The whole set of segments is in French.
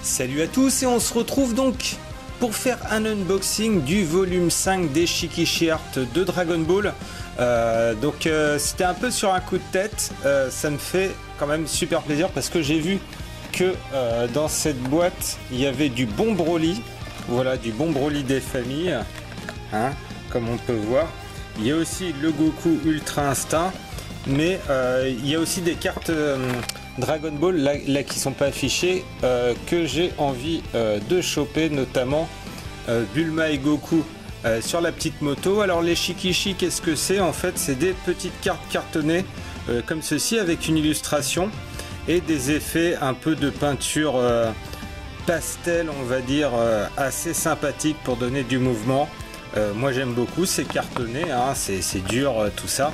Salut à tous et on se retrouve donc pour faire un unboxing du volume 5 des Shikishi Art de Dragon Ball. C'était un peu sur un coup de tête, ça me fait quand même super plaisir parce que j'ai vu que dans cette boîte il y avait du bon Broly, voilà, du bon Broly des familles, hein, comme on peut voir. Il y a aussi le Goku Ultra Instinct, mais il y a aussi des cartes Dragon Ball là qui sont pas affichées, que j'ai envie de choper, notamment Bulma et Goku sur la petite moto. Alors les Shikishi, qu'est-ce que c'est? En fait, c'est des petites cartes cartonnées comme ceci, avec une illustration et des effets un peu de peinture pastel, on va dire, assez sympathique pour donner du mouvement. Moi j'aime beaucoup, c'est cartonné, hein, c'est dur tout ça.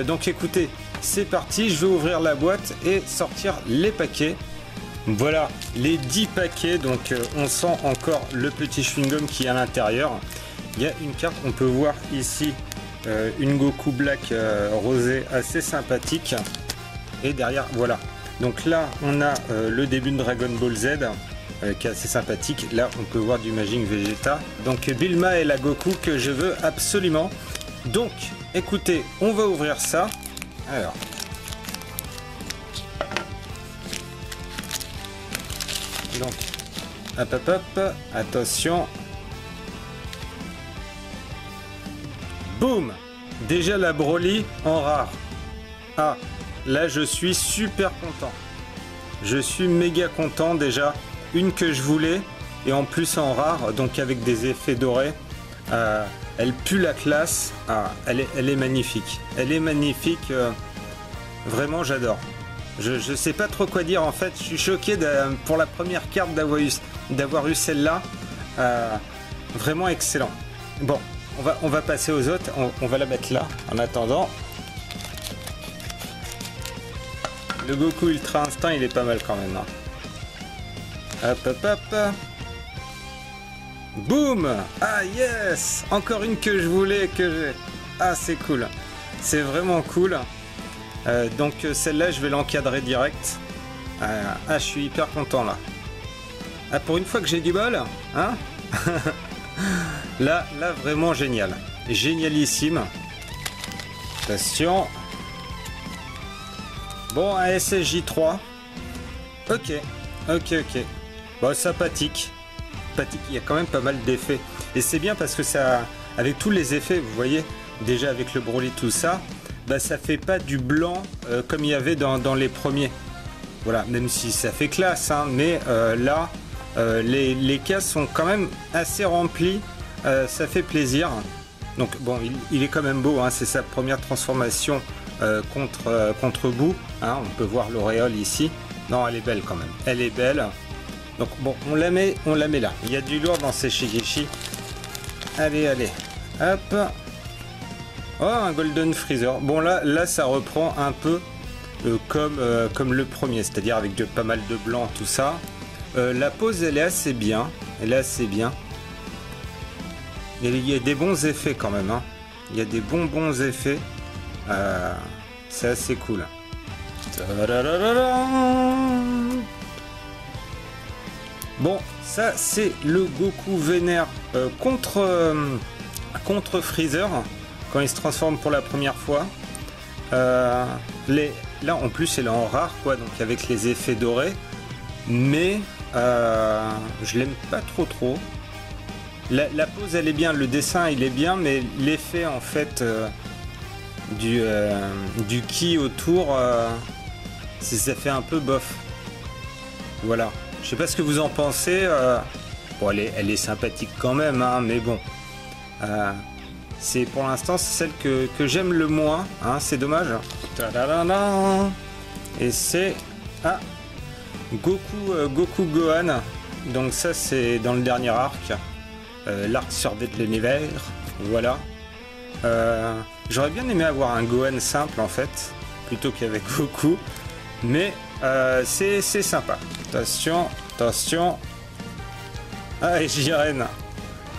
Donc écoutez, c'est parti, je vais ouvrir la boîte et sortir les paquets. Voilà les 10 paquets, donc on sent encore le petit chewing-gum qui est à l'intérieur. Il y a une carte, on peut voir ici une Goku Black rosée assez sympathique. Et derrière, voilà. Donc là, on a le début de Dragon Ball Z qui est assez sympathique. Là, on peut voir du Majin Vegeta. Donc Bulma et la Goku que je veux absolument. Donc, écoutez, on va ouvrir ça. Alors. Donc, hop, attention. Boum! Déjà la Broly en rare. Ah, là je suis super content. Je suis méga content déjà. Une que je voulais, et en plus en rare, donc avec des effets dorés. Elle pue la classe. Ah, elle est magnifique. Elle est magnifique. Vraiment, j'adore. Je sais pas trop quoi dire en fait. Je suis choqué pour la première carte d'avoir eu celle-là. Vraiment excellent. Bon, on va passer aux autres. On va la mettre là en attendant. Le Goku Ultra Instinct, il est pas mal quand même. Hein. Hop. Boum! Ah yes! Encore une que je voulais, que j'ai. Ah, c'est cool. C'est vraiment cool. Donc celle-là, je vais l'encadrer direct. Je suis hyper content là. Ah, pour une fois que j'ai du bol, hein? là, vraiment génial. Génialissime. Attention. Bon, un SSJ3. Ok. Bon, sympathique. Il y a quand même pas mal d'effets. Et c'est bien parce que ça, avec tous les effets, vous voyez, déjà avec le Broly, tout ça, bah, ça fait pas du blanc comme il y avait dans les premiers. Voilà, même si ça fait classe, hein, mais là, les cases sont quand même assez remplies. Ça fait plaisir. Donc bon, il est quand même beau, hein, c'est sa première transformation contre Boo. Hein, on peut voir l'auréole ici. Non, elle est belle quand même. Elle est belle. Donc bon, on la met là. Il y a du lourd dans ces Shikishi. Allez. Hop. Oh, un Golden Freezer. Bon, là ça reprend un peu comme le premier, c'est-à-dire avec pas mal de blanc, tout ça. La pose, elle est assez bien. Il y a des bons effets quand même. Hein. Il y a des bons effets. C'est assez cool. Bon, ça c'est le Goku vénère contre Freezer quand il se transforme pour la première fois. Là en plus elle est en rare quoi, donc avec les effets dorés, mais je l'aime pas trop. La pose elle est bien, le dessin il est bien, mais l'effet en fait du ki autour, ça fait un peu bof. Voilà. Je sais pas ce que vous en pensez. Bon, elle est sympathique quand même, hein, mais bon. C'est pour l'instant c'est celle que j'aime le moins. Hein, c'est dommage. Et c'est Goku Gohan. Donc ça c'est dans le dernier arc. L'arc survêt de l'univers. Voilà. J'aurais bien aimé avoir un Gohan simple en fait, plutôt qu'avec Goku. Mais c'est sympa. Attention. Ah, et Jiren.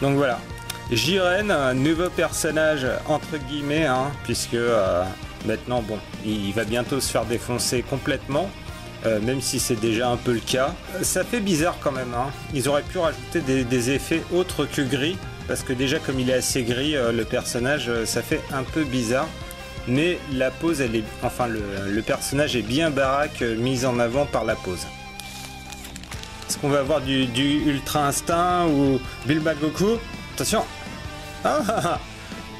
Donc voilà. Jiren, un nouveau personnage entre guillemets, hein, puisque maintenant, bon, il va bientôt se faire défoncer complètement. même si c'est déjà un peu le cas. Ça fait bizarre quand même, hein. Ils auraient pu rajouter des effets autres que gris, parce que déjà comme il est assez gris, le personnage, ça fait un peu bizarre. Mais la pose, elle est, enfin le personnage est bien baraque, mise en avant par la pose. Est-ce qu'on va avoir du Ultra Instinct ou Bulma Goku? Attention.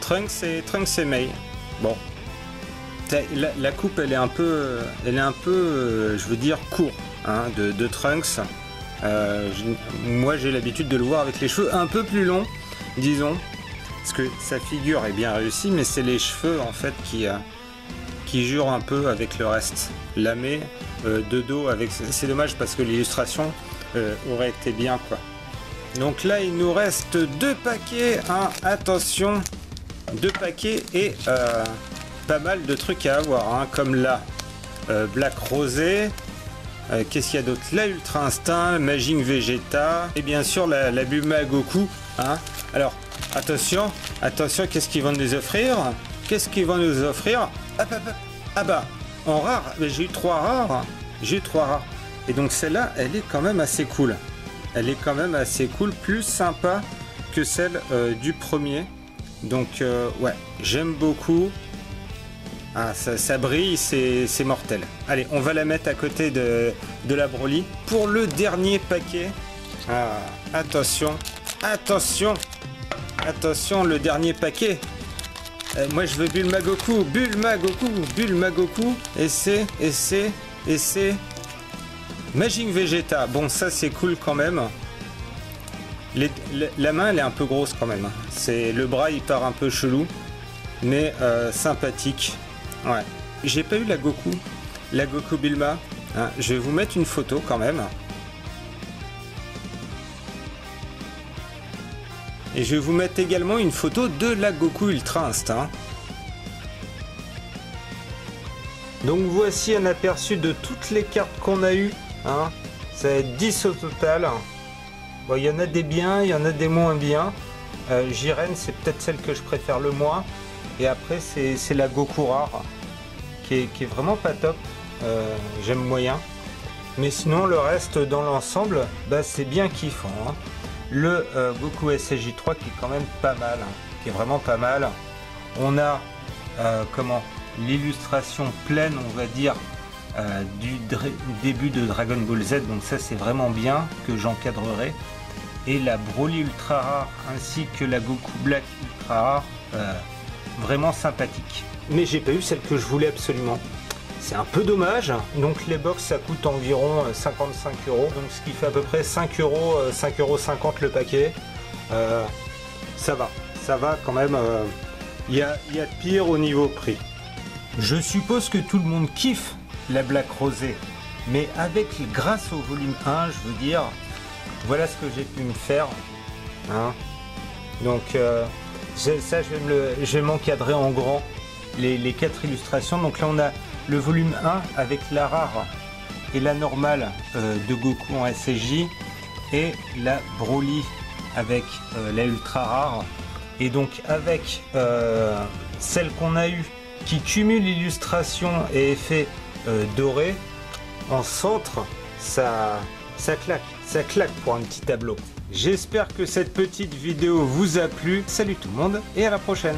Trunks et Mei. Bon. La coupe, elle est un peu, je veux dire, court, hein, de Trunks. Moi, j'ai l'habitude de le voir avec les cheveux un peu plus longs, disons. Parce que sa figure est bien réussie, mais c'est les cheveux, en fait, qui jurent un peu avec le reste. Lamé, de dos, avec... C'est dommage parce que l'illustration aurait été bien, quoi. Donc là, il nous reste 2 paquets, hein, attention, 2 paquets et... pas mal de trucs à avoir, hein, comme là, Black Rosé, qu'est-ce qu'il y a d'autre? La Ultra Instinct, Majin Vegeta, et bien sûr la Bulma Goku, hein. Alors, attention, qu'est-ce qu'ils vont nous offrir? Qu'est-ce qu'ils vont nous offrir? Ah bah, en rare, j'ai eu 3 rares, et donc celle-là, elle est quand même assez cool. Plus sympa que celle du premier, donc ouais, j'aime beaucoup. Ah, ça brille, c'est mortel. Allez, on va la mettre à côté de la Broly. Pour le dernier paquet, ah, attention, le dernier paquet. Moi, je veux Bulma Goku, et c'est Majin Vegeta. Bon, ça, c'est cool quand même. La main, elle est un peu grosse quand même. Le bras, il part un peu chelou, mais sympathique. Ouais, j'ai pas eu la Goku Bulma, hein. Je vais vous mettre une photo quand même. Et je vais vous mettre également une photo de la Goku Ultra Instinct. Donc voici un aperçu de toutes les cartes qu'on a eues, hein. Ça va être 10 au total. Bon, il y en a des biens, il y en a des moins bien. Jiren, c'est peut-être celle que je préfère le moins. Et après, c'est la Goku rare, qui est vraiment pas top. J'aime moyen. Mais sinon, le reste dans l'ensemble, bah, c'est bien kiffant, hein. Le Goku SSJ3 qui est quand même pas mal, hein, qui est vraiment pas mal. On a l'illustration pleine, on va dire, du début de Dragon Ball Z. Donc ça, c'est vraiment bien, que j'encadrerai. Et la Broly Ultra rare ainsi que la Goku Black Ultra rare, vraiment sympathique. Mais j'ai pas eu celle que je voulais absolument. C'est un peu dommage. Donc les box, ça coûte environ 55 €, donc ce qui fait à peu près 5 €, 5,50 € le paquet. Ça va quand même. Il y a pire au niveau prix. Je suppose que tout le monde kiffe la Black Rosé, mais grâce au volume 1, je veux dire, voilà ce que j'ai pu me faire, hein. Donc ça, je vais m'encadrer en grand les 4 illustrations. Donc là, on a le volume 1 avec la rare et la normale de Goku en SSJ, et la Broly avec la ultra rare, et donc avec celle qu'on a eue qui cumule illustration et effet doré en centre. Ça claque pour un petit tableau. J'espère que cette petite vidéo vous a plu. Salut tout le monde et à la prochaine.